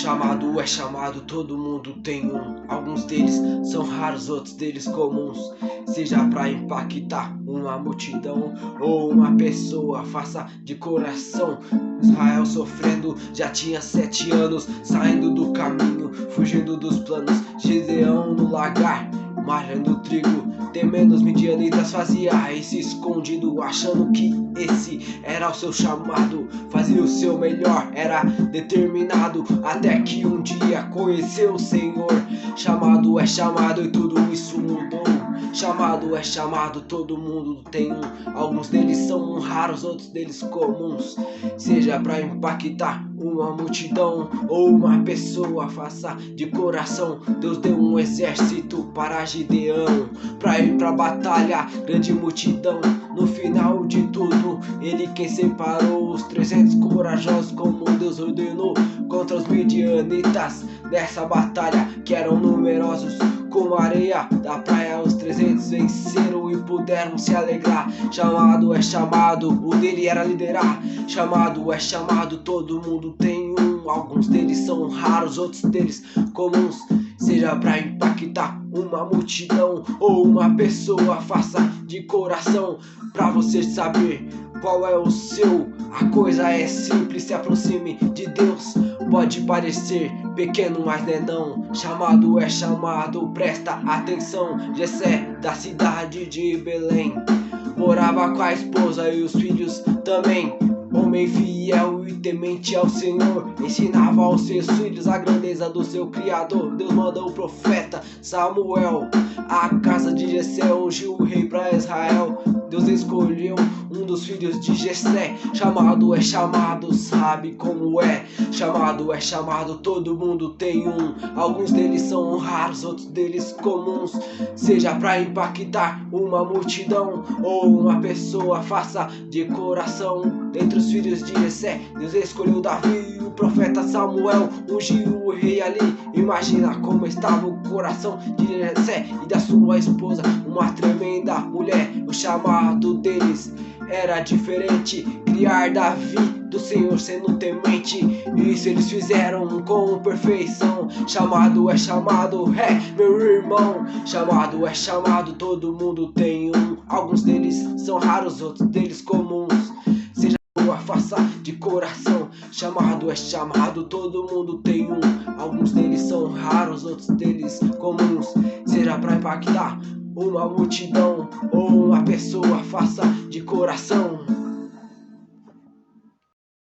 Chamado é chamado, todo mundo tem um. Alguns deles são raros, outros deles comuns. Seja pra impactar uma multidão ou uma pessoa, faça de coração. Israel sofrendo, já tinha 7 anos, saindo do caminho, fugindo dos planos. Gideão no lagar, malhando trigo, temendo os midianitas, fazia isso escondido, achando que esse era o seu chamado. Fazia o seu melhor, era determinado, até que um dia conheceu o Senhor. Chamado é chamado e tudo isso mudou. Chamado é chamado, todo mundo tem um. Alguns deles são raros, outros deles comuns. Seja pra impactar uma multidão ou uma pessoa, faça de coração. Deus deu um exército para Gideão, pra ir pra batalha, grande multidão. No final de tudo, ele quem separou os 300 corajosos, como Deus ordenou, contra os midianitas. Nessa batalha que eram numerosos como a areia da praia, os 300 venceram e puderam se alegrar. Chamado é chamado, o dele era liderar. Chamado é chamado, todo mundo tem um. Alguns deles são raros, outros deles comuns. Seja pra impactar uma multidão ou uma pessoa, faça de coração. Pra você saber qual é o seu, a coisa é simples, se aproxime de Deus. Pode parecer pequeno, mas não é não. Chamado é chamado, presta atenção. Jessé, da cidade de Belém, morava com a esposa e os filhos também. Homem fiel e temente ao Senhor, ensinava aos seus filhos a grandeza do seu Criador. Deus mandou o profeta Samuel à casa de Jessé, ungiu o rei para Israel. Deus escolheu um dos filhos de Jessé. Chamado é chamado, sabe como é? Chamado é chamado, todo mundo tem um. Alguns deles são raros, outros deles comuns. Seja pra impactar uma multidão ou uma pessoa, faça de coração. Entre os filhos de Jessé, Deus escolheu Davi e o profeta Samuel, ungiu o rei ali. Imagina como estava o coração de Jessé e da sua esposa, uma tremenda mulher. O chamado deles era diferente, criar Davi do Senhor sendo temente. Isso eles fizeram com perfeição. Chamado é chamado, meu irmão. Chamado é chamado, todo mundo tem um. Alguns deles são raros, outros deles comuns. Seja boa, faça de coração. Chamado é chamado, todo mundo tem um. Alguns deles são raros, outros deles comuns. Seja pra impactar uma multidão ou uma pessoa, faça de coração.